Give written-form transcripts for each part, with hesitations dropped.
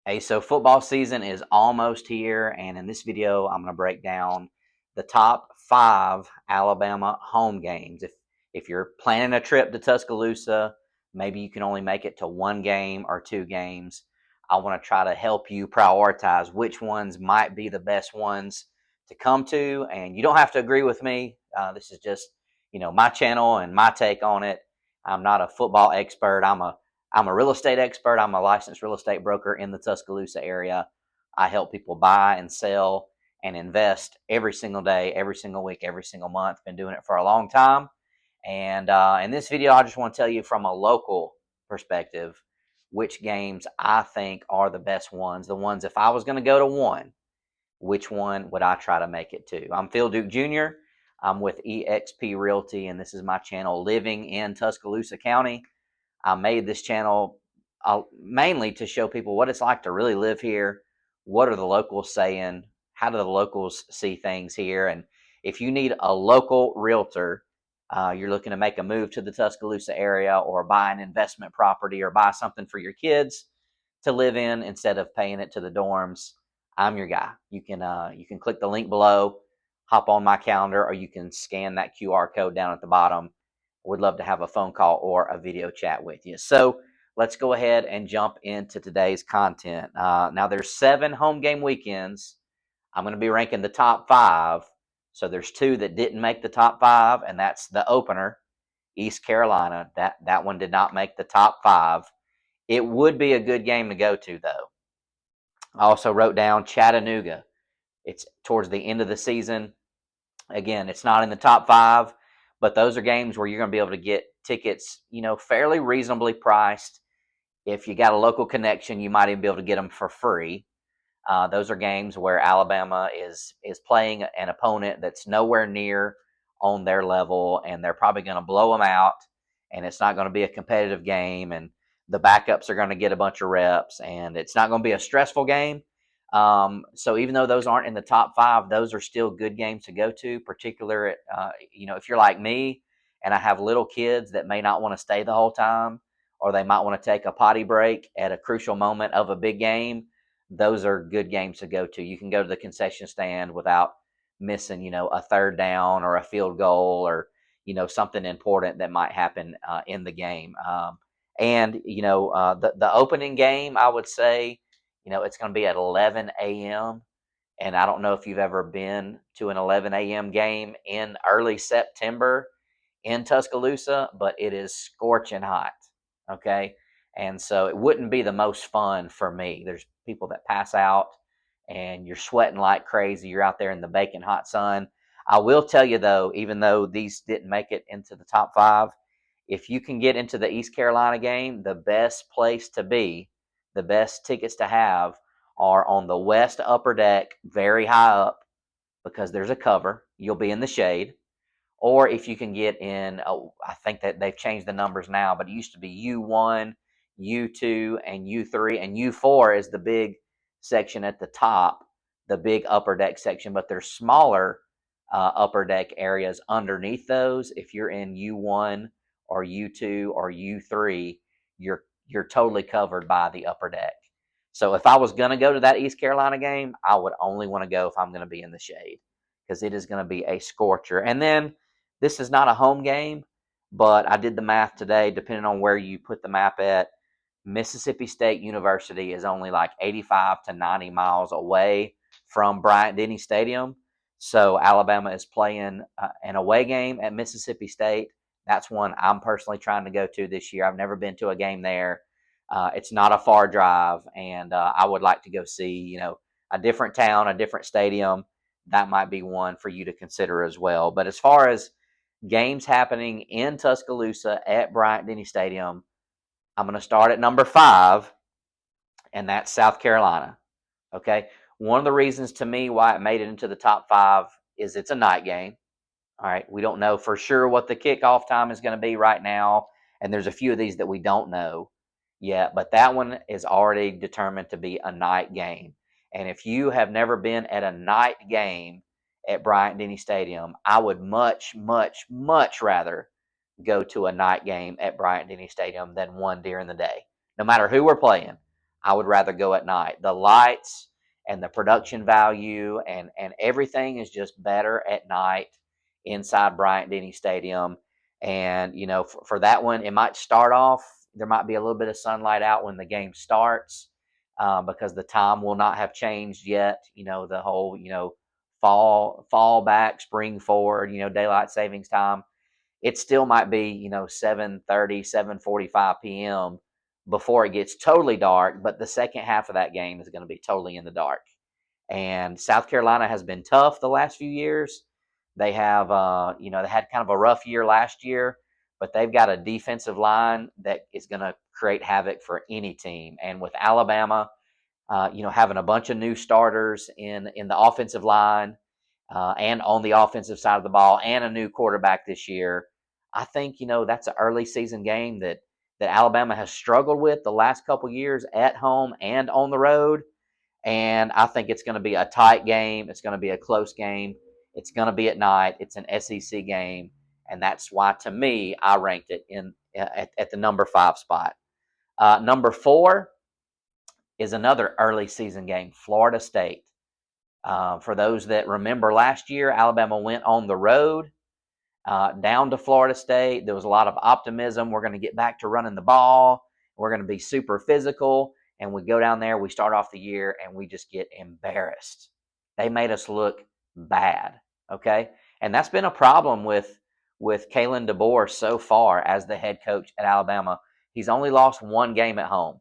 Hey, so football season is almost here, and in this video, I'm going to break down the top 5 Alabama home games. If you're planning a trip to Tuscaloosa, maybe you can only make it to one game or 2 games. I want to try to help you prioritize which ones might be the best ones to come to, and you don't have to agree with me. This is just, my channel and my take on it. I'm not a football expert. I'm a real estate expert. I'm a licensed real estate broker in the Tuscaloosa area. I help people buy and sell and invest every single day, every single week, every single month. Been doing it for a long time. And in this video, I just want to tell you from a local perspective which games I think are the best ones. The ones, if I was going to go to one, which one would I try to make it to? I'm Phil Duke Jr. I'm with eXp Realty, and this is my channel, Living in Tuscaloosa County. I made this channel mainly to show people what it's like to really live here. What are the locals saying? How do the locals see things here? And if you need a local realtor, you're looking to make a move to the Tuscaloosa area or buy an investment property or buy something for your kids to live in instead of paying it to the dorms, I'm your guy. You can click the link below, hop on my calendar, or you can scan that QR code down at the bottom. Would love to have a phone call or a video chat with you. So let's go ahead and jump into today's content. Now there's 7 home game weekends. I'm going to be ranking the top 5. So there's 2 that didn't make the top 5, and that's the opener, East Carolina. That one did not make the top 5. It would be a good game to go to, though. I also wrote down Chattanooga. It's towards the end of the season. Again, it's not in the top 5, but those are games where you're going to be able to get tickets, fairly reasonably priced. If you got a local connection, you might even be able to get them for free. Those are games where Alabama is playing an opponent that's nowhere near on their level, and they're probably going to blow them out, and it's not going to be a competitive game, and the backups are going to get a bunch of reps, and it's not going to be a stressful game. So even though those aren't in the top 5, those are still good games to go to, particularly, if you're like me and I have little kids that may not want to stay the whole time, or they might want to take a potty break at a crucial moment of a big game. Those are good games to go to. You can go to the concession stand without missing, a third down or a field goal or, something important that might happen in the game. And, the opening game, I would say, it's going to be at 11 a.m. And I don't know if you've ever been to an 11 a.m. game in early September in Tuscaloosa, but it is scorching hot. Okay. And so it wouldn't be the most fun for me. There's people that pass out and you're sweating like crazy. You're out there in the baking hot sun. I will tell you though, even though these didn't make it into the top 5, if you can get into the East Carolina game, the best place to be, the best tickets to have are on the west upper deck, very high up, because there's a cover. You'll be in the shade. Or if you can get in, I think that they've changed the numbers now, but it used to be U1, U2, and U3, and U4 is the big section at the top, the big upper deck section, but there's smaller upper deck areas underneath those. If you're in U1 or U2 or U3, you're totally covered by the upper deck. So if I was going to go to that East Carolina game, I would only want to go if I'm going to be in the shade, because it is going to be a scorcher. And then this is not a home game, but I did the math today. Depending on where you put the map at, Mississippi State University is only like 85 to 90 miles away from Bryant-Denny Stadium. So Alabama is playing an away game at Mississippi State. That's one I'm personally trying to go to this year. I've never been to a game there. It's not a far drive, and I would like to go see, a different town, a different stadium. That might be one for you to consider as well. But as far as games happening in Tuscaloosa at Bryant-Denny Stadium, I'm going to start at number 5, and that's South Carolina. Okay. One of the reasons to me why it made it into the top 5 is it's a night game. All right. We don't know for sure what the kickoff time is going to be right now. And there's a few of these that we don't know yet, but that one is already determined to be a night game. And if you have never been at a night game at Bryant-Denny Stadium, I would much, much, much rather go to a night game at Bryant-Denny Stadium than one during the day, no matter who we're playing. I would rather go at night. The lights and the production value and everything is just better at night inside Bryant-Denny Stadium. And, for that one, it might start off, there might be a little bit of sunlight out when the game starts, because the time will not have changed yet. The whole, fall back, spring forward, daylight savings time. It still might be, 7:30, 7:45 p.m. before it gets totally dark, but the second half of that game is going to be totally in the dark. And South Carolina has been tough the last few years. They have, they had kind of a rough year last year, but they've got a defensive line that is going to create havoc for any team. And with Alabama, having a bunch of new starters in the offensive line, and on the offensive side of the ball, and a new quarterback this year, I think that's an early season game that Alabama has struggled with the last couple years at home and on the road. And I think it's going to be a tight game. It's going to be a close game. It's going to be at night. It's an SEC game, and that's why, to me, I ranked it at the number 5 spot. Number 4 is another early season game, Florida State. For those that remember last year, Alabama went on the road down to Florida State. There was a lot of optimism. We're going to get back to running the ball. We're going to be super physical. And we go down there, we start off the year, and we just get embarrassed. They made us look bad, okay? And that's been a problem with Kalen DeBoer so far as the head coach at Alabama. He's only lost one game at home,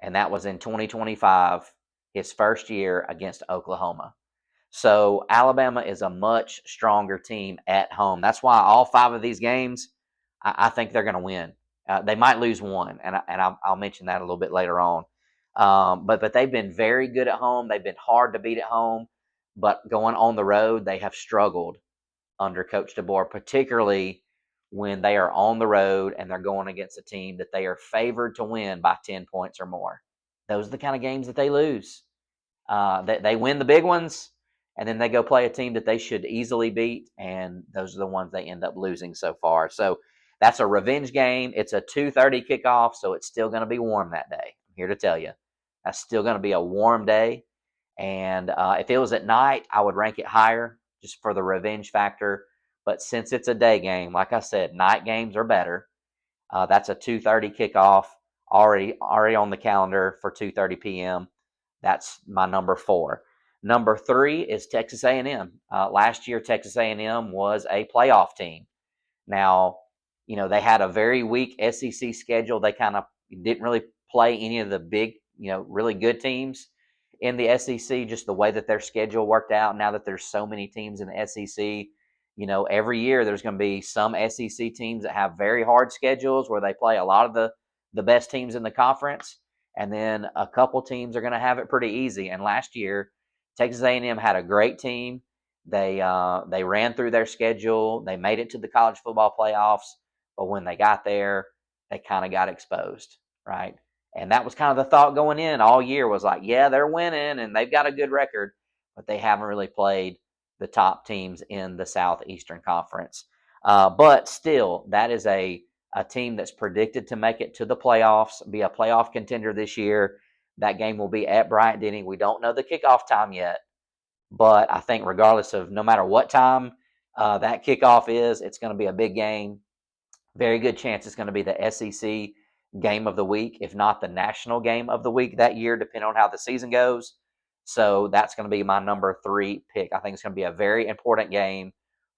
and that was in 2025, his first year against Oklahoma. So Alabama is a much stronger team at home. That's why all 5 of these games, I think they're going to win. They might lose one, and I'll mention that a little bit later on. But they've been very good at home. They've been hard to beat at home, but going on the road, they have struggled under Coach DeBoer, particularly when they are on the road and they're going against a team that they are favored to win by 10 points or more. Those are the kind of games that they lose. They win the big ones, and then they go play a team that they should easily beat, and those are the ones they end up losing so far. So that's a revenge game. It's a 2:30 kickoff, so it's still going to be warm that day. I'm here to tell you. That's still going to be a warm day. And if it was at night, I would rank it higher just for the revenge factor. But since it's a day game, like I said, night games are better. That's a 2:30 kickoff already on the calendar for 2:30 p.m. That's my number 4. Number 3 is Texas A&M. Last year, Texas A&M was a playoff team. Now, they had a very weak SEC schedule. They kind of didn't really play any of the big, really good teams in the SEC, just the way that their schedule worked out. Now that there's so many teams in the SEC, every year there's going to be some SEC teams that have very hard schedules where they play a lot of the best teams in the conference. And then a couple teams are going to have it pretty easy. And last year, Texas A&M had a great team. They ran through their schedule. They made it to the college football playoffs. But when they got there, they kind of got exposed, right? And that was kind of the thought going in all year was like, yeah, they're winning and they've got a good record, but they haven't really played the top teams in the Southeastern Conference. But still, that is a team that's predicted to make it to the playoffs, be a playoff contender this year. That game will be at Bryant-Denny. We don't know the kickoff time yet, but I think regardless of no matter what time that kickoff is, it's going to be a big game. Very good chance it's going to be the SEC game of the week, if not the national game of the week that year, depending on how the season goes. So that's going to be my number 3 pick. I think it's going to be a very important game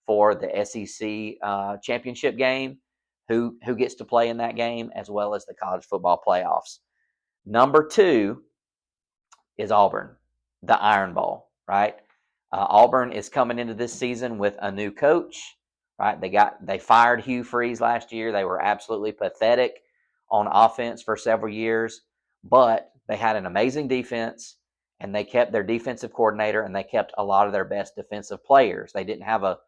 for the SEC championship game. Who gets to play in that game, as well as the college football playoffs. Number 2 is Auburn, the Iron Bowl, right? Auburn is coming into this season with a new coach, right? They fired Hugh Freeze last year. They were absolutely pathetic on offense for several years, but they had an amazing defense, and they kept their defensive coordinator, and they kept a lot of their best defensive players. They didn't have a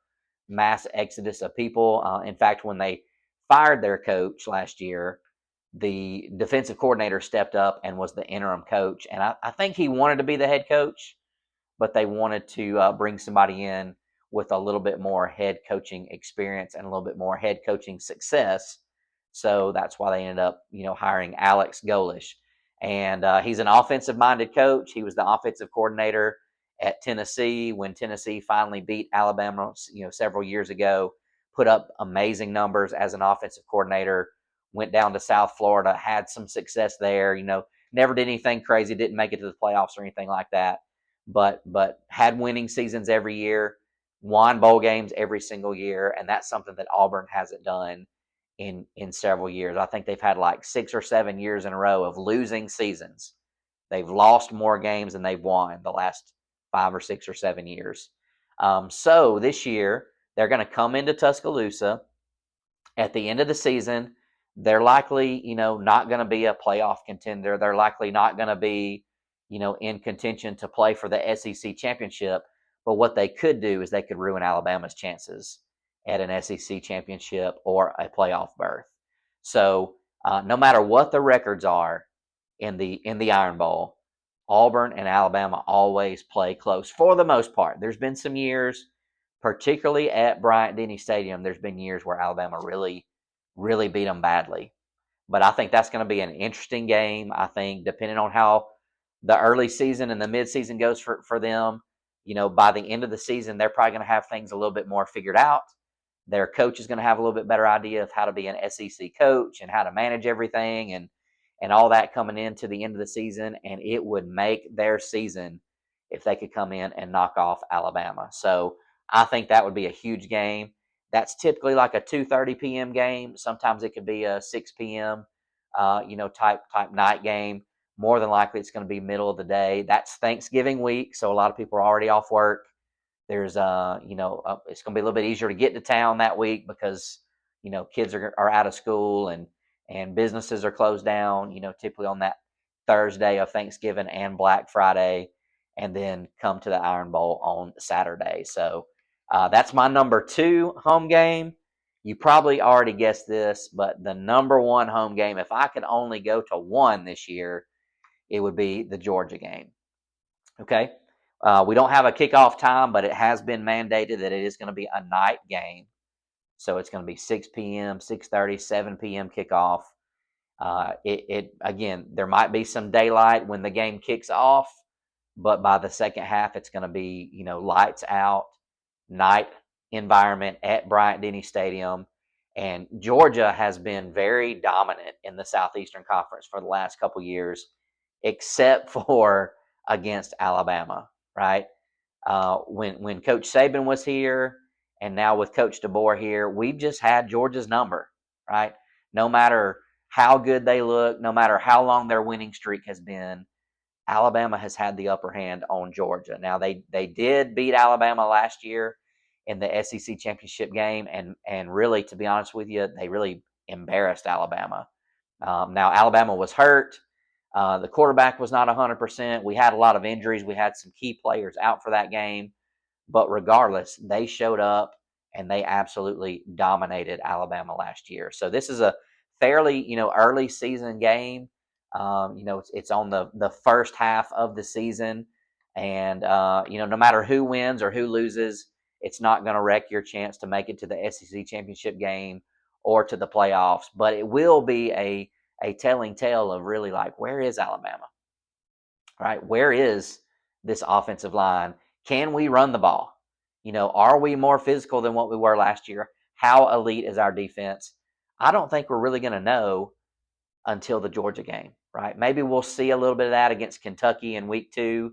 mass exodus of people. In fact, when they fired their coach last year, the defensive coordinator stepped up and was the interim coach. And I think he wanted to be the head coach, but they wanted to bring somebody in with a little bit more head coaching experience and a little bit more head coaching success. So that's why they ended up, hiring Alex Golish. And he's an offensive-minded coach. He was the offensive coordinator at Tennessee when Tennessee finally beat Alabama, several years ago. Put up amazing numbers as an offensive coordinator. Went down to South Florida, had some success there. Never did anything crazy, didn't make it to the playoffs or anything like that, but had winning seasons every year, won bowl games every single year, and that's something that Auburn hasn't done in several years. I think they've had like 6 or 7 years in a row of losing seasons. They've lost more games than they've won the last 5 or 6 or 7 years. So this year they're going to come into Tuscaloosa at the end of the season. They're likely, not going to be a playoff contender. They're likely not going to be, in contention to play for the SEC championship. But what they could do is they could ruin Alabama's chances at an SEC championship or a playoff berth. So no matter what the records are in the Iron Bowl, Auburn and Alabama always play close for the most part. There's been some years, particularly at Bryant-Denny Stadium, there's been years where Alabama really, really beat them badly. But I think that's going to be an interesting game. I think depending on how the early season and the midseason goes for them, by the end of the season, they're probably going to have things a little bit more figured out. Their coach is going to have a little bit better idea of how to be an SEC coach and how to manage everything and all that coming into the end of the season. And it would make their season if they could come in and knock off Alabama. So I think that would be a huge game. That's typically like a 2:30 p.m. game. Sometimes it could be a 6 p.m. Type night game. More than likely, it's going to be middle of the day. That's Thanksgiving week, so a lot of people are already off work. There's it's going to be a little bit easier to get to town that week because kids are out of school and businesses are closed down. Typically on that Thursday of Thanksgiving and Black Friday, and then come to the Iron Bowl on Saturday. So that's my number 2 home game. You probably already guessed this, but the number 1 home game, if I could only go to one this year, it would be the Georgia game. Okay. We don't have a kickoff time, but it has been mandated that it is going to be a night game. So it's going to be 6 p.m., 6:30, 7 p.m. kickoff. It again, there might be some daylight when the game kicks off, but by the second half, it's going to be lights out, night environment at Bryant-Denny Stadium. And Georgia has been very dominant in the Southeastern Conference for the last couple years, except for against Alabama, right? When Coach Saban was here, and now with Coach DeBoer here, we've just had Georgia's number, right? No matter how good they look, no matter how long their winning streak has been, Alabama has had the upper hand on Georgia. Now they did beat Alabama last year in the SEC championship game, and really, to be honest with you, they really embarrassed Alabama. Now Alabama was hurt. The quarterback was not 100%. We had a lot of injuries. We had some key players out for that game. But regardless, they showed up and they absolutely dominated Alabama last year. So this is a fairly, early season game. It's on the first half of the season. And, no matter who wins or who loses, it's not going to wreck your chance to make it to the SEC championship game or to the playoffs. But it will be a telling tale of really like, where is Alabama? Right? Where is this offensive line? Can we run the ball? Are we more physical than what we were last year? How elite is our defense? I don't think we're really going to know until the Georgia game, right? Maybe we'll see a little bit of that against Kentucky in week 2.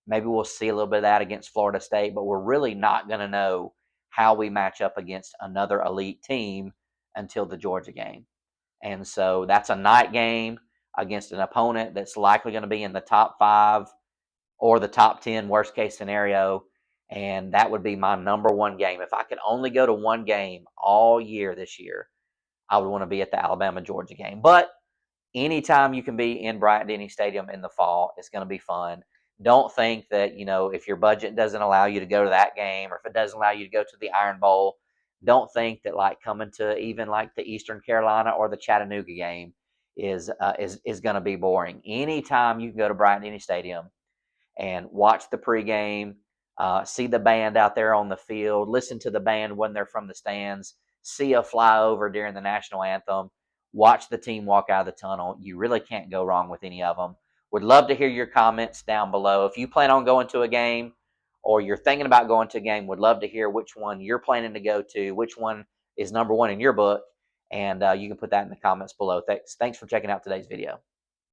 Maybe we'll see a little bit of that against Florida State, but we're really not going to know how we match up against another elite team until the Georgia game. And so that's a night game against an opponent that's likely going to be in the top 5 or the top 10 worst case scenario. And that would be my number 1 game. If I could only go to one game all year this year, I would want to be at the Alabama-Georgia game. But anytime you can be in Bryant-Denny Stadium in the fall, it's going to be fun. Don't think that, if your budget doesn't allow you to go to that game, or if it doesn't allow you to go to the Iron Bowl, don't think that like coming to even like the Eastern Carolina or the Chattanooga game is going to be boring. Anytime you can go to Bryant-Denny Stadium and watch the pregame, see the band out there on the field, listen to the band when they're from the stands, see a flyover during the national anthem, watch the team walk out of the tunnel. You really can't go wrong with any of them. Would love to hear your comments down below. If you plan on going to a game or you're thinking about going to a game, would love to hear which one you're planning to go to, which one is number one in your book, and you can put that in the comments below. Thanks for checking out today's video.